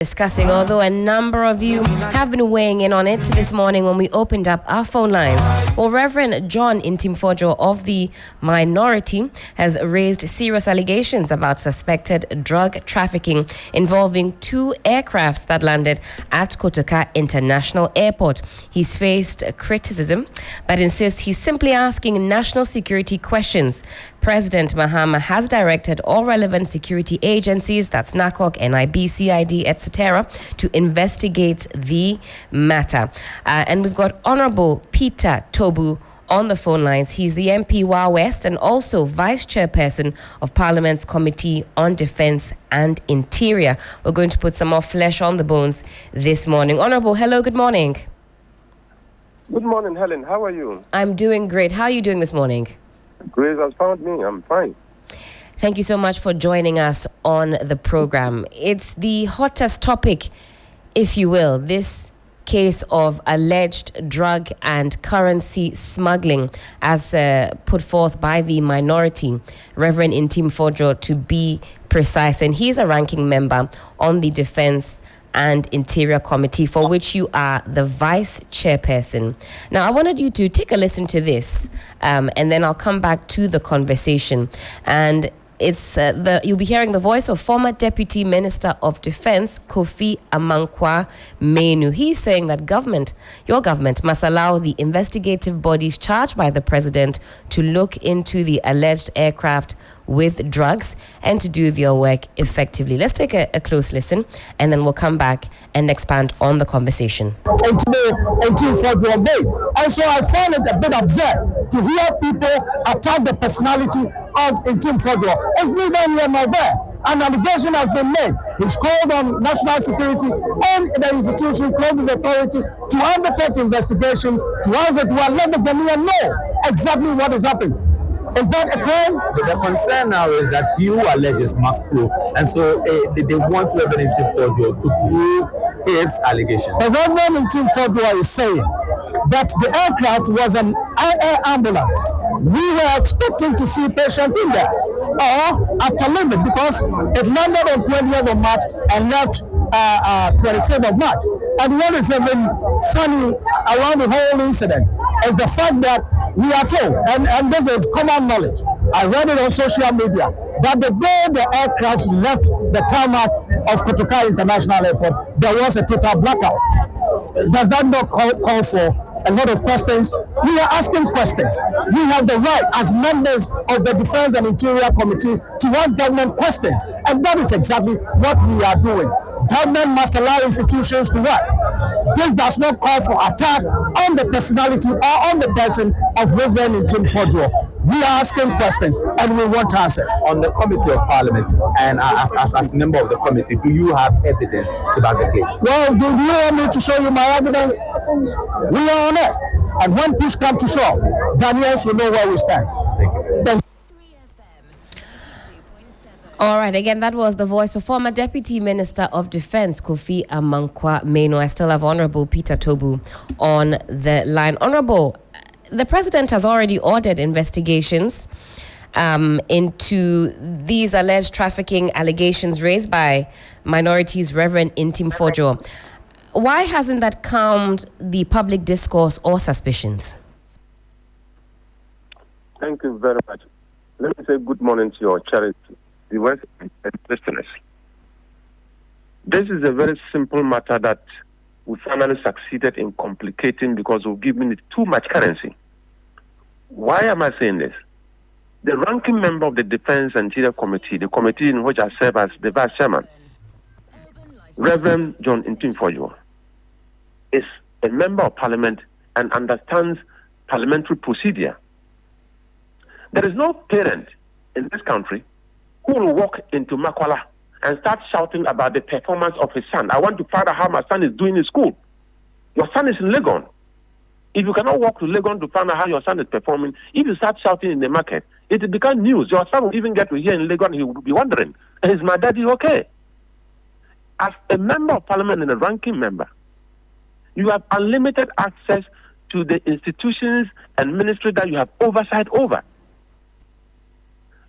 Discussing, although a number of you have been weighing in on it this morning when we opened up our phone lines. Well, Reverend John Intimfojo of the Minority has raised serious allegations about suspected drug trafficking involving two aircrafts that landed at Kotoka International Airport. He's faced criticism, but insists he's simply asking national security questions. President Mahama has directed all relevant security agencies, that's NACOC, NIB, CID, etc., to investigate the matter. And we've got Honorable Peter Tobu on the phone lines. He's the MP Wa West and also Vice Chairperson of Parliament's Committee on Defence and Interior. We're going to put some more flesh on the bones this morning. Honorable, hello, good morning. Good morning, Helen. How are you? I'm doing great. How are you doing this morning? Grace has found me. I'm fine. Thank you so much for joining us on the program. It's the hottest topic, if you will, this case of alleged drug and currency smuggling as put forth by the Minority, Reverend Intimfojo to be precise. And he's a ranking member on the Defense and Interior Committee, for which you are the Vice Chairperson. Now, I wanted you to take a listen to this, and then I'll come back to the conversation. And it's you'll be hearing the voice of former Deputy Minister of Defense, Kofi Amankwa Menu. He's saying that your government must allow the investigative bodies charged by the president to look into the alleged aircraft with drugs and to do their work effectively. Let's take a close listen, and then we'll come back and expand on the conversation. And so I find it a bit absurd to hear people attack the personality of Intimfojo. It's neither here nor there. An allegation has been made. He's called on national security and the institution, closing the authority to undertake investigation to answer to let the Ghanaian know exactly what is happening. Is that a crime? The concern now is that he who alleges must prove, and so they want Reverend Intimfojo to prove his allegation. The Reverend Intimfojo is saying that the aircraft was an air ambulance. We were expecting to see patients in there, or after leaving, because it landed on 20th of March and left 25th of March. And what is even funny around the whole incident is the fact that we are told, and this is common knowledge, I read it on social media, that the day the aircraft left the tarmac of Kotoka International Airport, there was a total blackout. Does that not call for a lot of questions? We are asking questions. We have the right as members of the Defense and Interior Committee to ask government questions, and that is exactly what we are doing. Government must allow institutions to work. This does not call for attack on the personality or on the person of Reverend Intimfojo. We are asking questions and we want answers. On the Committee of Parliament, and as member of the committee, do you have evidence to back the claims? Well, do you want me to show you my evidence? We are on it. And when push comes to shove, Ghanaians will know where we stand. Thank you. All right, again, that was the voice of former Deputy Minister of Defense, Kofi Amankwa Menu. I still have Honorable Peter Tobu on the line. Honorable, the President has already ordered investigations into these alleged trafficking allegations raised by Minority's Reverend Intimfojo. Why hasn't that calmed the public discourse or suspicions? Thank you very much. Let me say good morning to your charity viewers and listeners. This is a very simple matter that we finally succeeded in complicating because we've given it too much currency. Why am I saying this? The ranking member of the Defense and Interior Committee, the committee in which I serve as the Vice Chairman, Reverend John Intimfojo, is a member of Parliament and understands parliamentary procedure. There is no parent in this country who will walk into Makwala and start shouting about the performance of his son. I want to find out how my son is doing in school. Your son is in Legon. If you cannot walk to Legon to find out how your son is performing, if you start shouting in the market, it will become news. Your son will even get to hear in Legon, he will be wondering, is my daddy okay? As a member of Parliament and a ranking member, you have unlimited access to the institutions and ministry that you have oversight over.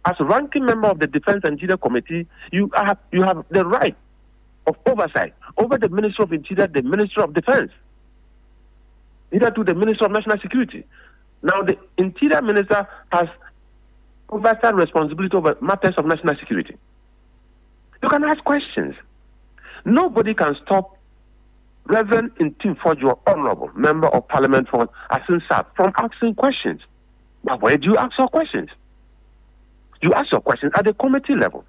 As a ranking member of the Defense and Interior Committee, you have the right of oversight over the Ministry of Interior, the Ministry of Defense, either to the Ministry of National Security. Now, the Interior Minister has oversight responsibility over matters of national security. You can ask questions. Nobody can stop Reverend Ntim Fodjo, Honorable Member of Parliament for Asin South, from asking questions. But where do you ask your questions? You ask your questions at the committee level.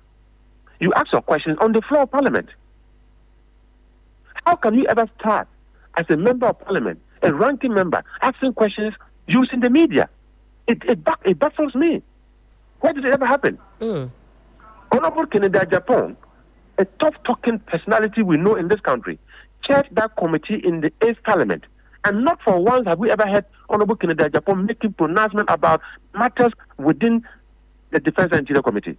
You ask your questions on the floor of Parliament. How can you ever start as a member of Parliament, a ranking member, asking questions using the media? It baffles me. Why did it ever happen? Honorable Kennedy Japan, a tough-talking personality we know in this country, chaired that committee in the 8th Parliament. And not for once have we ever heard Honorable Kennedy Japan making pronouncement about matters within the Defense and Interior Committee.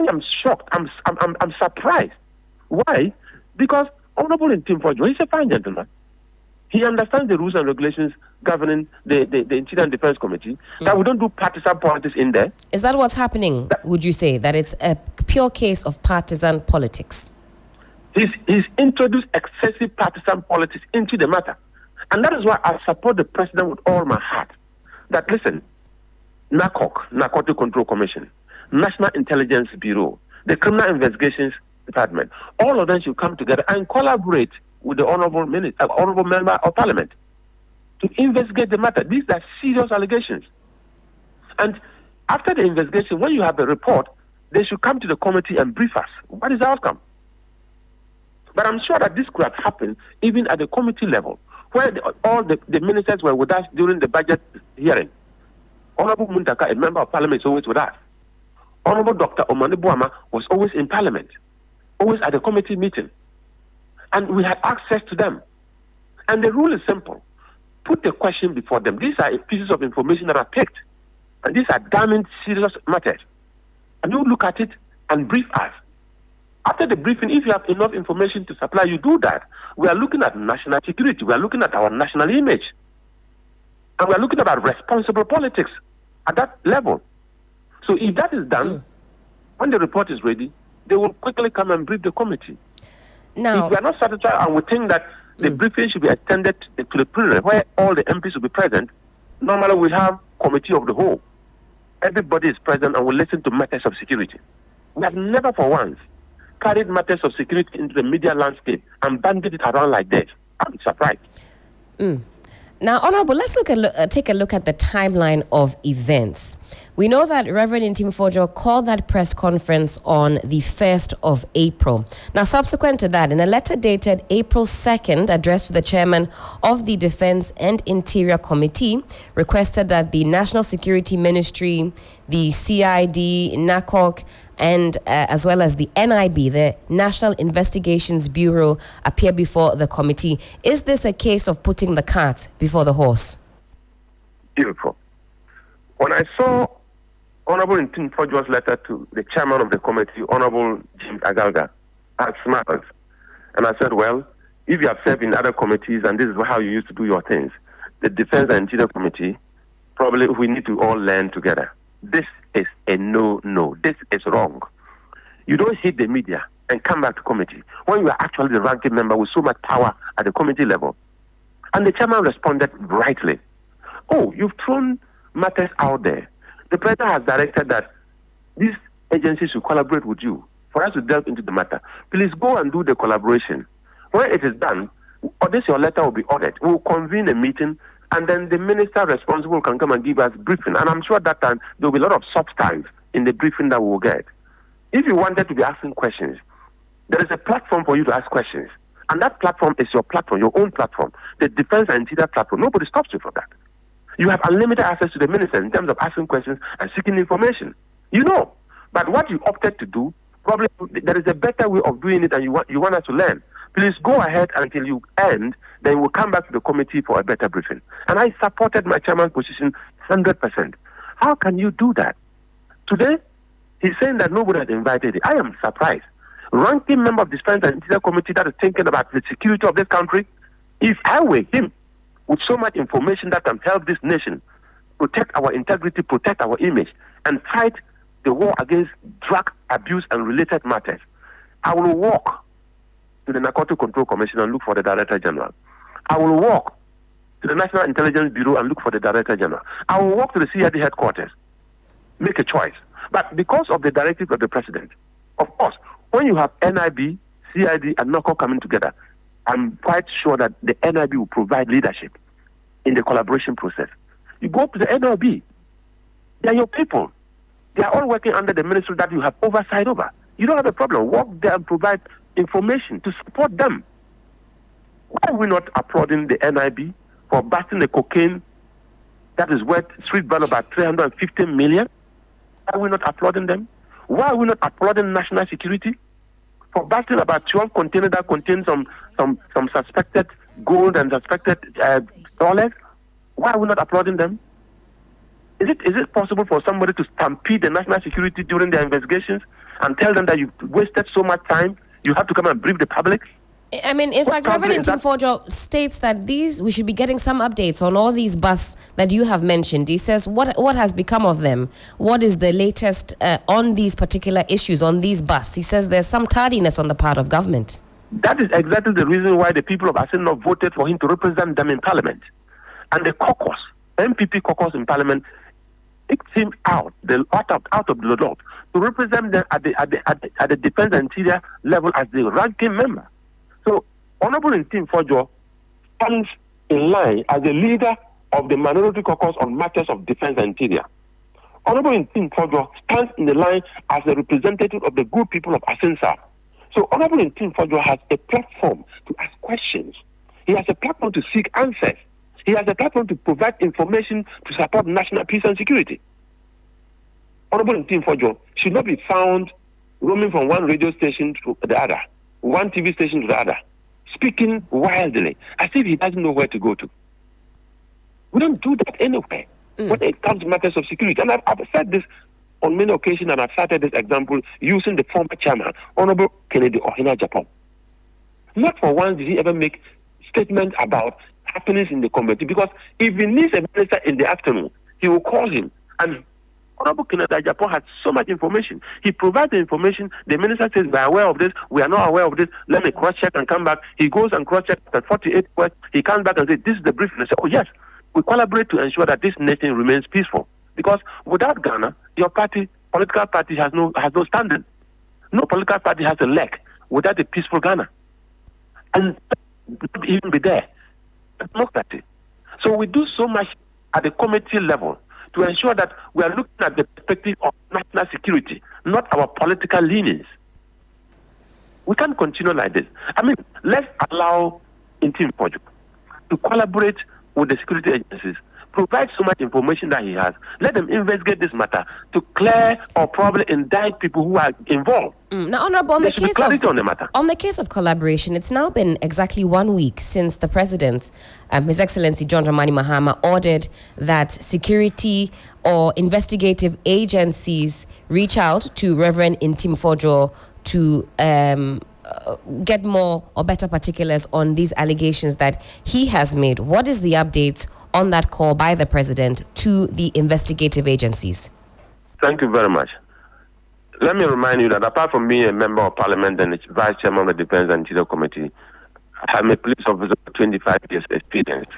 I am shocked. I'm surprised. Why? Because Honorable Ntim Fodjo, he's a fine gentleman. He understands the rules and regulations governing the Interior and Defense Committee, that we don't do partisan politics in there. Is that what's happening, would you say? That it's a pure case of partisan politics? He's introduced excessive partisan politics into the matter. And that is why I support the president with all my heart. That, listen, NACOC, Narcotic Control Commission, National Intelligence Bureau, the Criminal Investigations Department, all of them should come together and collaborate with the honorable member of Parliament to investigate the matter. These are serious allegations. And after the investigation, when you have a report, they should come to the committee and brief us. What is the outcome? But I'm sure that this could have happened even at the committee level, where all the ministers were with us during the budget hearing. Honorable Muntaka, a member of Parliament, is always with us. Honorable Dr. Omani Buama was always in Parliament, always at the committee meeting. And we had access to them. And the rule is simple. Put the question before them. These are pieces of information that are picked. And these are damning serious matters. And you look at it and brief us. After the briefing, if you have enough information to supply, you do that. We are looking at national security. We are looking at our national image. And we are looking at responsible politics at that level. So if that is done, when the report is ready, they will quickly come and brief the committee. Now, if we are not satisfied and we think that the briefing should be extended to the plenary where all the MPs will be present, normally we have committee of the whole. Everybody is present and will listen to matters of security. We have never for once carried matters of security into the media landscape and bandied it around like this. I'm surprised. Now, Honorable, let's take a look at the timeline of events. We know that Reverend Ntim Fodjo called that press conference on the 1st of April. Now, subsequent to that, in a letter dated April 2nd, addressed to the chairman of the Defense and Interior Committee, requested that the National Security Ministry, the CID, NACOC, and as well as the NIB, the National Investigations Bureau, appear before the committee. Is this a case of putting the cart before the horse? Beautiful. When I saw Honorable Ntim Fodjo's letter to the chairman of the committee, Honorable James Agalga, I smiled. And I said, well, if you have served in other committees and this is how you used to do your things, the Defense and Interior Committee, probably we need to all learn together. This is a no. This is wrong. You don't hit the media and come back to committee when you are actually the ranking member with so much power at the committee level. And the chairman responded rightly. Oh, you've thrown matters out there. The president has directed that these agencies should collaborate with you for us to delve into the matter. Please go and do the collaboration. When it is done, your letter will be ordered. We will convene a meeting, and then the minister responsible can come and give us briefing. And I'm sure that time there will be a lot of substance in the briefing that we will get. If you wanted to be asking questions, there is a platform for you to ask questions. And that platform is your platform, your own platform, the Defense and Interior platform. Nobody stops you from that. You have unlimited access to the minister in terms of asking questions and seeking information. You know. But what you opted to do, probably there is a better way of doing it and you want us to learn. Please go ahead until you end, then we'll come back to the committee for a better briefing. And I supported my chairman's position 100%. How can you do that? Today, he's saying that nobody has invited it. I am surprised. Ranking member of the Defense and Interior Committee that is thinking about the security of this country, if I were him, with so much information that can help this nation protect our integrity, protect our image, and fight the war against drug abuse and related matters, I will walk to the Narcotic Control Commission and look for the Director General. I will walk to the National Intelligence Bureau and look for the Director General. I will walk to the CID headquarters, make a choice. But because of the directive of the President, of course, when you have NIB, CID, and NOCO coming together, I'm quite sure that the NIB will provide leadership in the collaboration process. You go to the NIB, they are your people. They are all working under the ministry that you have oversight over. You don't have a problem. Walk there and provide information to support them. Why are we not applauding the NIB for busting the cocaine that is worth street value about 350 million? Why are we not applauding them? Why are we not applauding national security for busting about 12 containers that contain some suspected gold and suspected dollars? Why are we not applauding them? Is it possible for somebody to stampede the national security during their investigations and tell them that you wasted so much time, you have to come and brief the public? I mean, in fact, Reverend Ntimfordjour states that we should be getting some updates on all these busts that you have mentioned. He says, what has become of them? What is the latest on these particular issues, on these busts? He says there's some tardiness on the part of government. That is exactly the reason why the people of Assin voted for him to represent them in Parliament. And the caucus, MPP caucus in Parliament, picked him out of the lot to represent them at the Defense and Interior level as the ranking member. So, Honorable Ntimfordjour stands in line as the leader of the Minority Caucus on matters of defense and interior. Honorable Ntimfordjour stands in the line as the representative of the good people of Asinsa. So, Honorable Ntimfordjour has a platform to ask questions. He has a platform to seek answers. He has a platform to provide information to support national peace and security. Honorable Ntimfordjour should not be found roaming from one radio station to the other, one TV station to the other, speaking wildly, as if he doesn't know where to go to. We don't do that anywhere when it comes to matters of security. And I've said this on many occasions, and I've cited this example using the former chairman, Honorable Kennedy Ohina Japan. Not for once did he ever make statements about happenings in the community, because if he needs a minister in the afternoon, he will call him. And Honorable Kennedy Japan had so much information. He provides the information. The minister says, we are aware of this. We are not aware of this. Let me cross-check and come back. He goes and cross-checks at 48 hours. He comes back and says, this is the brief. And I say, oh, yes, we collaborate to ensure that this nation remains peaceful. Because without Ghana, your political party has no standing. No political party has a leg without a peaceful Ghana. And not even be there. Democracy. So we do so much at the committee level to ensure that we are looking at the perspective of national security, not our political leanings. We can't continue like this. I mean, let's allow Ntimfordjour to collaborate with the security agencies, provide so much information that he has. Let them investigate this matter to clear or probably indict people who are involved. Now, Honorable, on the case of collaboration, it's now been exactly 1 week since the President, His Excellency John Dramani Mahama, ordered that security or investigative agencies reach out to Reverend Ntimfordjour to get more or better particulars on these allegations that he has made. What is the update on that call by the President to the investigative agencies? Thank you very much. Let me remind you that apart from being a member of Parliament and Vice Chairman of the Defense and Interior Committee, I'm a police officer with 25 years experience.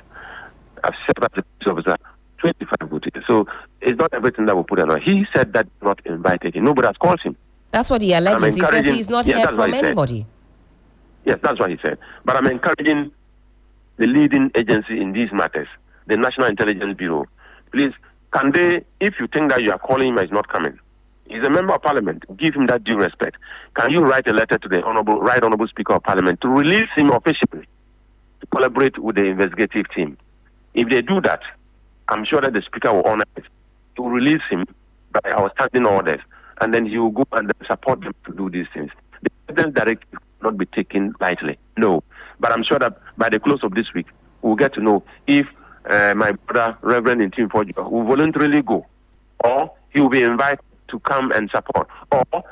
I've served as a police officer 25 good years. So it's not everything that we put on. He said that not invited him. Nobody has called him. That's what he alleges. He says he's not heard from anybody. Yes, that's what he said. But I'm encouraging the leading agency in these matters, the National Intelligence Bureau. Please, can they, if you think that you are calling him and he's not coming, he's a member of Parliament, give him that due respect. Can you write a letter to the Honorable Speaker of Parliament to release him officially to collaborate with the investigative team? If they do that, I'm sure that the Speaker will honor it, to release him by our standing orders, and then he will go and support them to do these things. The President's directive will not be taken lightly, no. But I'm sure that by the close of this week, we'll get to know if my brother, Reverend Ntimfordjour, will voluntarily go, or he will be invited to come and support, or a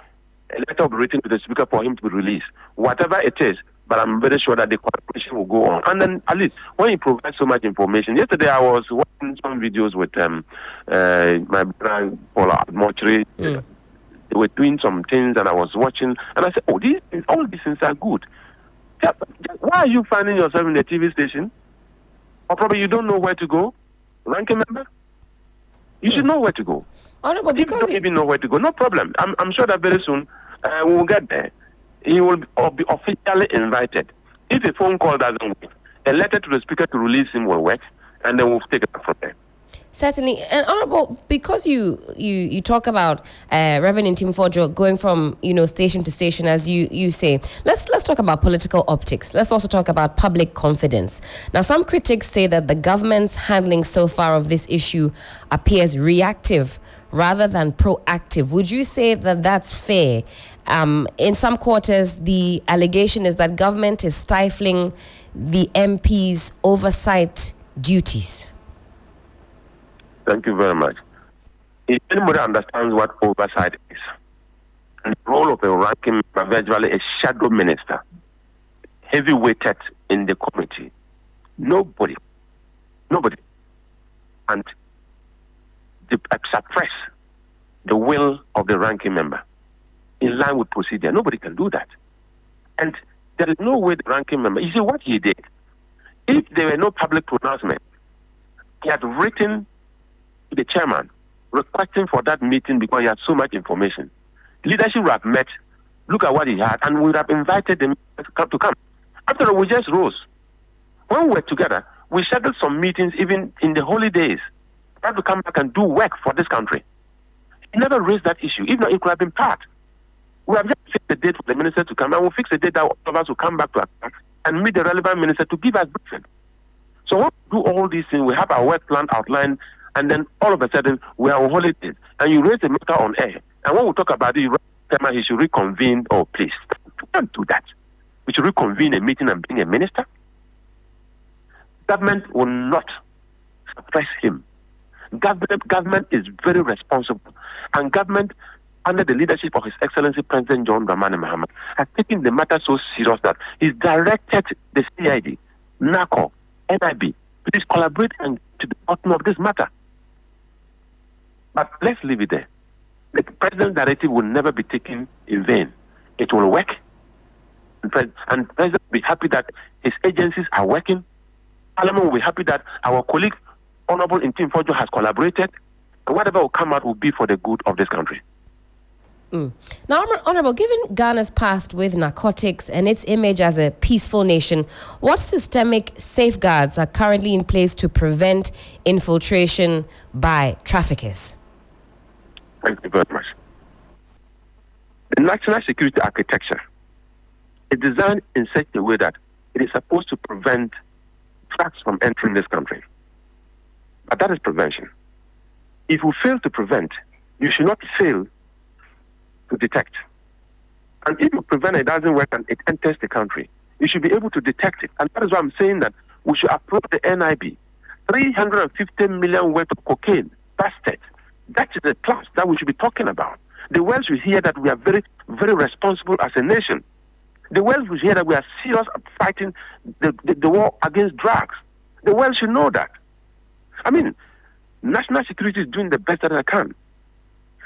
letter will be written to the Speaker for him to be released. Whatever it is, but I'm very sure that the cooperation will go on. And then, at least, when he provides so much information, yesterday I was watching some videos with my brother, Majority. They were doing some things, and I was watching, and I said, oh, all these things are good. Why are you finding yourself in a TV station? Or probably you don't know where to go? Ranking member? You should know where to go. Honorable, If you don't even know where to go, no problem. I'm sure that very soon we will get there. He will be officially invited. If a phone call doesn't work, a letter to the speaker to release him will work, and then we'll take it from there. Certainly. And Honorable, because you talk about Reverend Tim Fojo going from station to station, as you say, let's talk about political optics. Let's also talk about public confidence. Now, some critics say that the government's handling so far of this issue appears reactive rather than proactive. Would you say that that's fair? In some quarters, the allegation is that government is stifling the MP's oversight duties. Thank you very much. If anybody understands what oversight is, and the role of a ranking member, virtually a shadow minister, heavy weighted in the committee, nobody, and suppress the will of the ranking member in line with procedure. Nobody can do that. And there is no way the ranking member, you see what he did, if there were no public pronouncement, he had written the chairman requesting for that meeting because he had so much information. Leadership would have met, look at what he had, and we would have invited them to come. After all, we just rose. When we were together, we scheduled some meetings even in the holidays. We had to come back and do work for this country. He never raised that issue. If not, it could have been part. We have just fixed the date for the minister to come, and we'll fix the date that all of us will come back to us and meet the relevant minister to give us briefing. So when we do all these things, we have our work plan outlined, and then all of a sudden, we are on holidays. And you raise the matter on air. And when we talk about it, he should reconvene. Oh, please, don't do that. We should reconvene a meeting and bring a minister. Government will not suppress him. Government is very responsible. And government, under the leadership of His Excellency President John Dramani Mahama, has taken the matter so serious that he's directed the CID, NACO, NIB, please collaborate and to the bottom of this matter. But let's leave it there. The president's directive will never be taken in vain. It will work. And the president will be happy that his agencies are working. Parliament will be happy that our colleague, Honorable Tim Fojo, has collaborated. And whatever will come out will be for the good of this country. Now, Honorable, given Ghana's past with narcotics and its image as a peaceful nation, what systemic safeguards are currently in place to prevent infiltration by traffickers? Thank you very much. The national security architecture is designed in such a way that it is supposed to prevent drugs from entering this country. But that is prevention. If you fail to prevent, you should not fail to detect. And if you prevent it doesn't work and it enters the country, you should be able to detect it. And that is why I'm saying that we should approach the NIB. 350 million worth of cocaine busted. That is the class that we should be talking about. The world should hear that we are very, very responsible as a nation. The world should hear that we are serious at fighting the war against drugs. The world should know that. I mean, national security is doing the best that it can.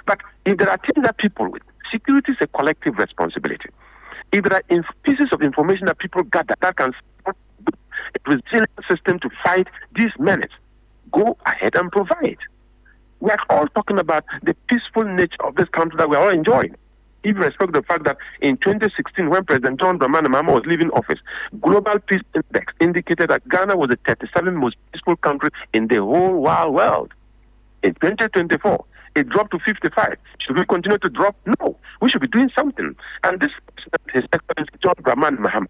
But if there are things that people with, security is a collective responsibility. If there are pieces of information that people gather that can support a resilient system to fight these menaces, go ahead and provide. We are all talking about the peaceful nature of this country that we are all enjoying. If you respect the fact that in 2016, when President John Dramani Mahama was leaving office, Global Peace Index indicated that Ghana was the 37th most peaceful country in the whole wide world. In 2024, it dropped to 55. Should we continue to drop? No. We should be doing something. And this, His Excellency John Dramani Mahama,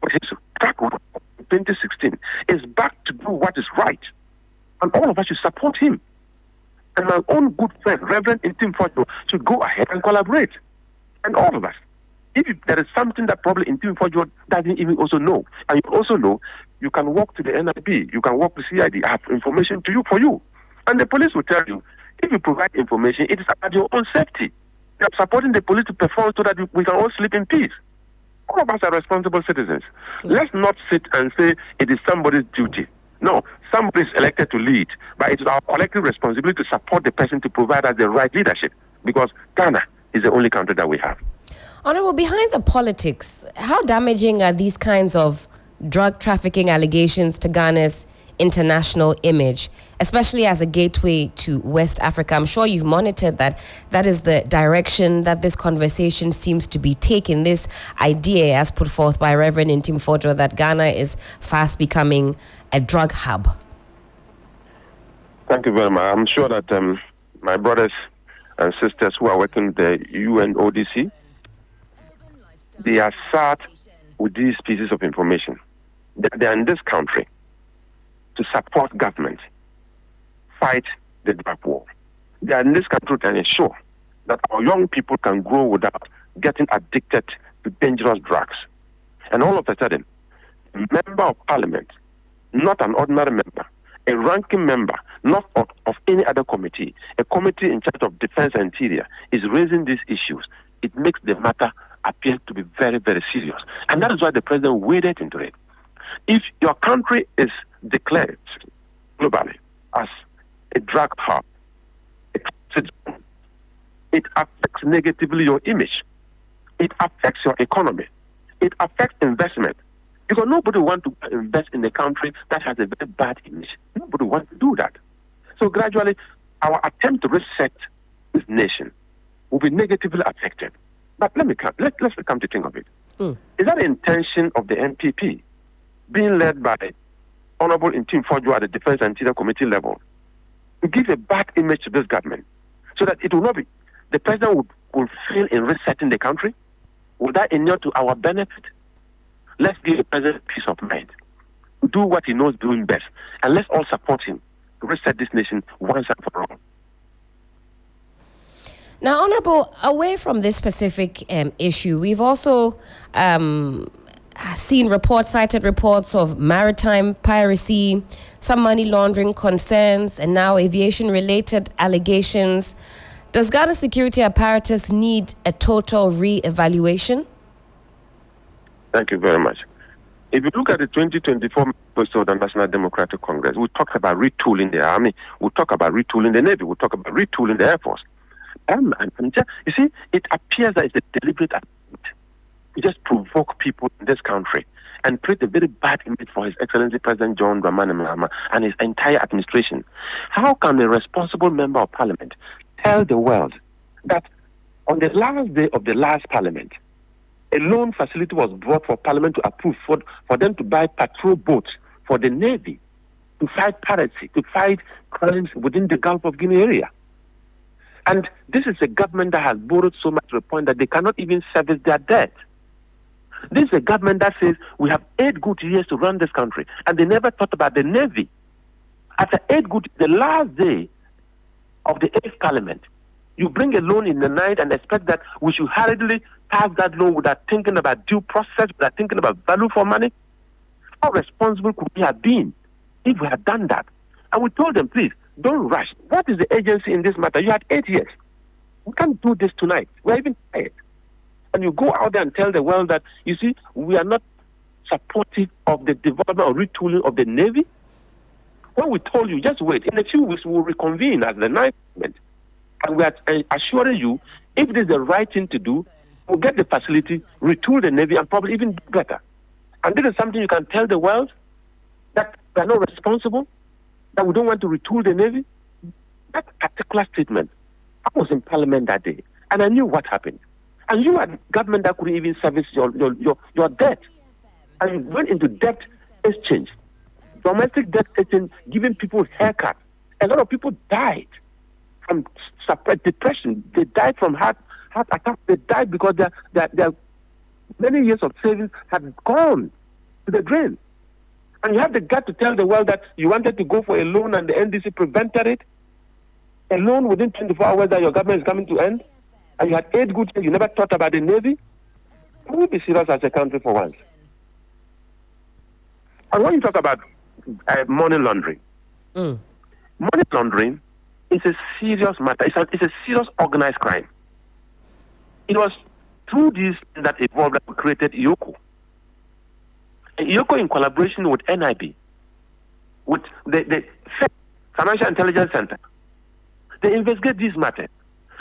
with his track record in 2016, is back to do what is right. And all of us should support him. And my own good friend, Reverend Tim Fojo, should go ahead and collaborate. And all of us. If there is something that probably Tim Fojo doesn't even also know, and you also know, you can walk to the NIB, you can walk to CID, I have information for you. And the police will tell you, if you provide information, it is about your own safety. You are supporting the police to perform so that we can all sleep in peace. All of us are responsible citizens. Let's not sit and say it is somebody's duty. No, somebody is elected to lead, but it is our collective responsibility to support the person to provide us the right leadership, because Ghana is the only country that we have. Honorable, behind the politics, how damaging are these kinds of drug trafficking allegations to Ghana's international image, especially as a gateway to West Africa? I'm sure you've monitored that. That is the direction that this conversation seems to be taking. This idea, as put forth by Reverend Intim Fojo, that Ghana is fast becoming a drug hub. Thank you very much. I'm sure that my brothers and sisters who are working with the UNODC, they are sat with these pieces of information. They are in this country to support government, fight the drug war. They are in this country to ensure that our young people can grow without getting addicted to dangerous drugs. And all of a sudden, a member of parliament, not an ordinary member, a ranking member, not of any other committee, a committee in charge of defense and interior, is raising these issues. It makes the matter appear to be very, very serious. And that is why the president waded into it. If your country is declared globally as a drug hub, it affects negatively your image. It affects your economy. It affects investment. Because nobody wants to invest in a country that has a very bad image. Nobody wants to do that. So gradually, our attempt to reset this nation will be negatively affected. But let's come to think of it. Is that the intention of the NPP, being led by Honorable Intim Fojo at the Defense and Interior Committee level, to give a bad image to this government, so that it will not be, the president will fail in resetting the country? Will that inure to our benefit? Let's give the president peace of mind, do what he knows doing best, and let's all support him to reset this nation once and for all. Now, Honorable, away from this specific issue, we've also seen cited reports of maritime piracy, some money laundering concerns, and now aviation-related allegations. Does Ghana's security apparatus need a total re-evaluation? Thank you very much. If you look at the 2024 manifesto of the National Democratic Congress, we talk about retooling the army, we talk about retooling the navy, we talk about retooling the air force. You see, it appears that it's a deliberate attempt to just provoke people in this country and create a very bad image for His Excellency President John Dramani Mahama and his entire administration. How can a responsible member of parliament tell the world that on the last day of the last parliament, a loan facility was brought for parliament to approve for them to buy patrol boats for the navy to fight piracy, to fight crimes within the Gulf of Guinea area? And this is a government that has borrowed so much to the point that they cannot even service their debt. This is a government that says we have 8 good years to run this country, and they never thought about the navy. After the last day of the 8th parliament, you bring a loan in the night and expect that we should hurriedly pass that loan without thinking about due process, without thinking about value for money. How responsible could we have been if we had done that? And we told them, please, don't rush. What is the agency in this matter? You had 8 years. We can't do this tonight. We're even tired. And you go out there and tell the world that, you see, we are not supportive of the development or retooling of the Navy. When we told you, just wait. In a few weeks, we will reconvene as the 9th Parliament. And we are assuring you, if it is the right thing to do, we'll get the facility, retool the Navy, and probably even do better. And this is something you can tell the world, that we are not responsible, that we don't want to retool the Navy. That particular statement, I was in Parliament that day, and I knew what happened. And you had government that couldn't even service your debt. And you went into debt exchange, domestic debt exchange, giving people haircuts. A lot of people died from depression. They died from heart attack. They died because their many years of savings had gone to the drain. And you have the gut to tell the world that you wanted to go for a loan and the NDC prevented it. A loan within 24 hours that your government is coming to end. And you had 8 good years. You never thought about the Navy. Can we be serious as a country for once? And when you talk about money laundering, money laundering is a serious matter. It's a serious organized crime. It was through this that evolved that we created IOCO. IOCO, in collaboration with NIB, with the Financial Intelligence Center, they investigate these matters.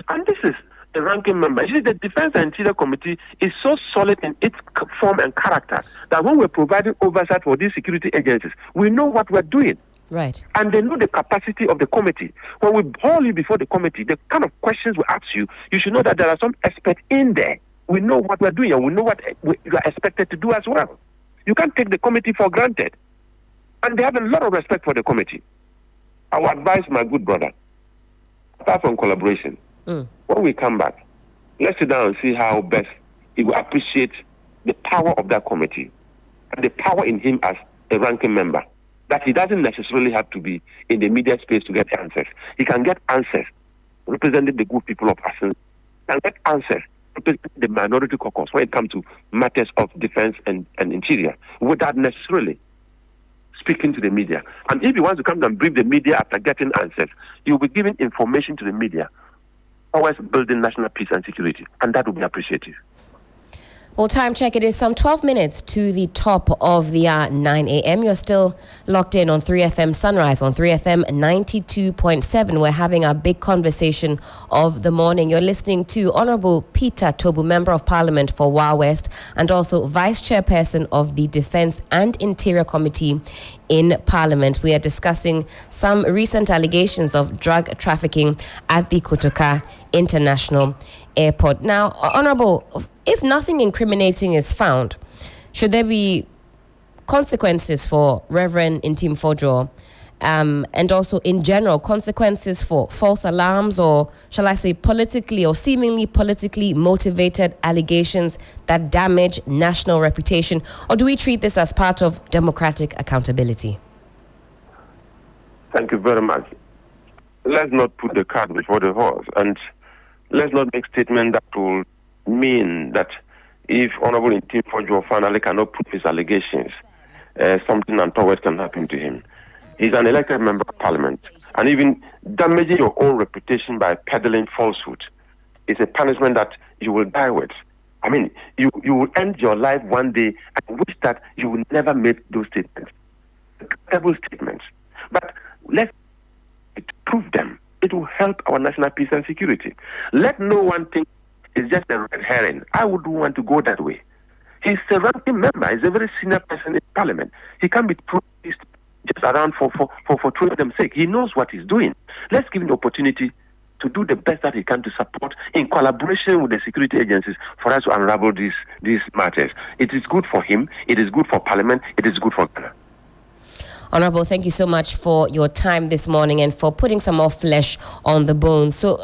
And this is a ranking member. You see, the Defense and Interior Committee is so solid in its form and character that when we're providing oversight for these security agencies, we know what we're doing. Right. And they know the capacity of the committee. When we haul you before the committee, the kind of questions we ask you, you should know that there are some experts in there. We know what we're doing and we know what you are expected to do as well. You can't take the committee for granted. And they have a lot of respect for the committee. I would advise my good brother, apart from collaboration, when we come back, let's sit down and see how best he will appreciate the power of that committee and the power in him as a ranking member. That he doesn't necessarily have to be in the media space to get answers. He can get answers representing the good people of Asin. He can get answers representing the Minority Caucus when it comes to matters of defense and interior without necessarily speaking to the media. And if he wants to come and brief the media after getting answers, he will be giving information to the media, always building national peace and security. And that will be appreciated. Well, time check. It is some 12 minutes to the top of the 9 a.m. You're still locked in on 3FM Sunrise on 3FM 92.7. We're having our big conversation of the morning. You're listening to Honorable Peter Tobu, Member of Parliament for Wa West and also Vice Chairperson of the Defense and Interior Committee in Parliament. We are discussing some recent allegations of drug trafficking at the Kotoka International Airport. Now, Honorable, if nothing incriminating is found, should there be consequences for Reverend Intim Fojo, and also in general consequences for false alarms, or shall I say politically or seemingly politically motivated allegations that damage national reputation? Or do we treat this as part of democratic accountability? Thank you very much. Let's not put the cart before the horse, and let's not make statements that will mean that if Honorable Intim Fojo finally cannot prove his allegations, something untoward can happen to him. He's an elected member of Parliament, and even damaging your own reputation by peddling falsehood is a punishment that you will die with. I mean, you will end your life one day and wish that you will never make those statements, terrible statements. But let's prove them. It will help our national peace and security. Let no one think it's just a red herring. I wouldn't want to go that way. He's a ranking member. He's a very senior person in Parliament. He can't be just around for tourism's sake. He knows what he's doing. Let's give him the opportunity to do the best that he can to support in collaboration with the security agencies for us to unravel these matters. It is good for him. It is good for Parliament. It is good for Ghana. Honorable, thank you so much for your time this morning and for putting some more flesh on the bones. So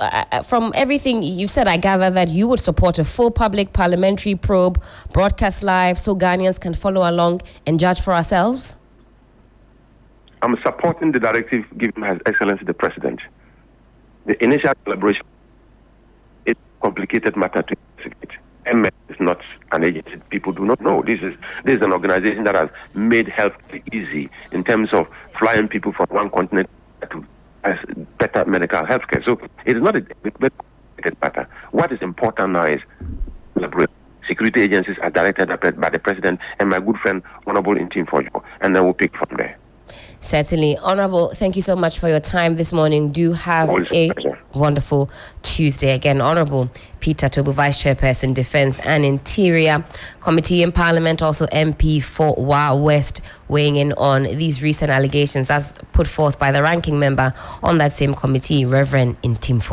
from everything you've said, I gather that you would support a full public parliamentary probe, broadcast live, so Ghanaians can follow along and judge for ourselves? I'm supporting the directive given by His Excellency the President. The initial collaboration is a complicated matter to execute. MS is not an agency. People do not know. This is an organization that has made health easy in terms of flying people from one continent to better medical health care. So it is not a very complicated matter. What is important now is collaboration. Security agencies are directed by the President and my good friend, Honorable Intim Fojo, and then we'll pick from there. Certainly. Honorable, thank you so much for your time this morning. Do have a wonderful Tuesday. Again, Honorable Peter Tobu, Vice Chairperson, Defense and Interior Committee in Parliament, also MP for Wa West, weighing in on these recent allegations as put forth by the ranking member on that same committee, Reverend Intim Fojo.